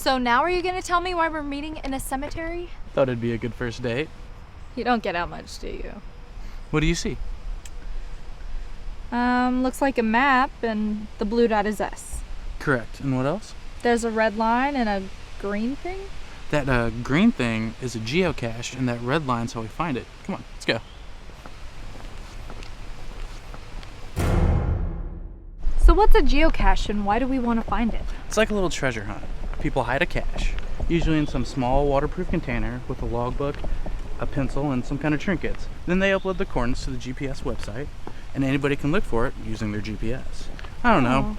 So now are you gonna tell me why we're meeting in a cemetery? Thought it'd be a good first date. You don't get out much, do you? What do you see? Looks like a map, and the blue dot is us. Correct. And what else? There's a red line and a green thing? That green thing is a geocache, and that red line's how we find it. Come on, let's go. So what's a geocache, and why do we want to find it? It's like a little treasure hunt. People hide a cache, usually in some small waterproof container with a logbook, a pencil, and some kind of trinkets. Then they upload the coordinates to the GPS website, and anybody can look for it using their GPS. I don't know.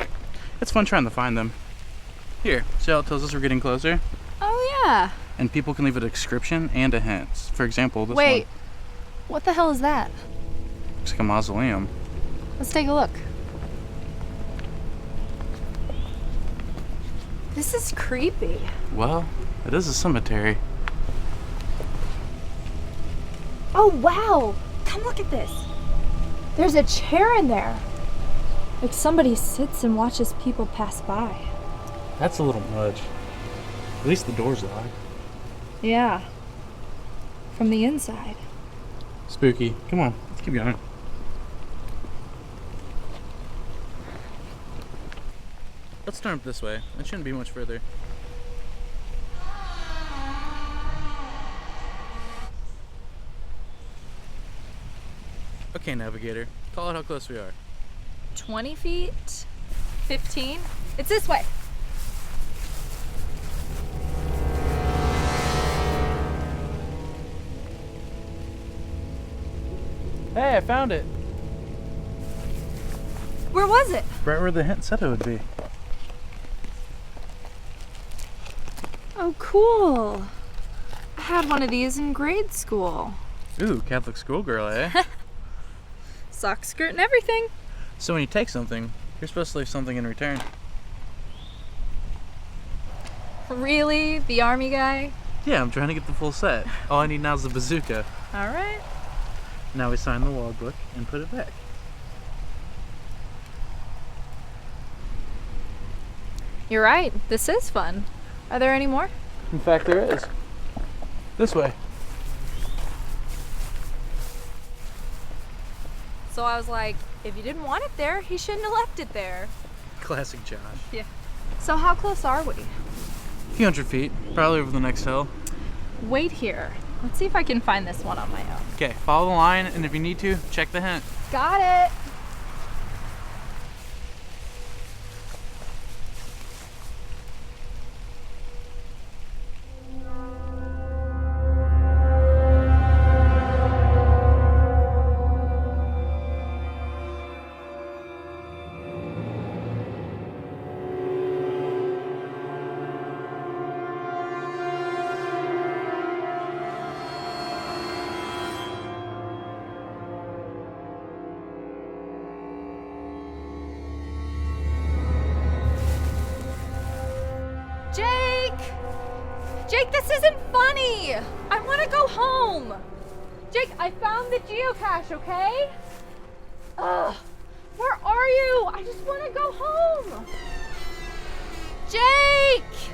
It's fun trying to find them. Here, see how it tells us we're getting closer? Oh yeah. And people can leave a description and a hint. For example, this Wait, one what the hell is that? looks like a mausoleum. Let's take a look. This is creepy. Well, it is a cemetery. Oh wow! Come look at this. There's a chair in there. Like somebody sits and watches people pass by. That's a little much. At least the door's locked. Yeah. From the inside. Spooky. Come on, let's keep going. Let's turn up this way. It shouldn't be much further. Okay, navigator. Call it how close we are. 20 feet? 15? It's this way. Hey, I found it. Where was it? Right where the hint said it would be. Oh, cool. I had one of these in grade school. Ooh, Catholic schoolgirl, eh? Sock, skirt, and everything. So when you take something, you're supposed to leave something in return. Really? The army guy? Yeah, I'm trying to get the full set. All I need now is the bazooka. All right. Now we sign the logbook and put it back. You're right. This is fun. Are there any more? In fact, there is. This way. So I was like, if you didn't want it there, he shouldn't have left it there. Classic Josh. Yeah. So how close are we? A few hundred feet, probably over the next hill. Wait here. Let's see if I can find this one on my own. Okay, follow the line, and if you need to, check the hint. Got it. Jake, this isn't funny. I want to go home. Jake, I found the geocache, okay? Ugh, where are you? I just want to go home. Jake!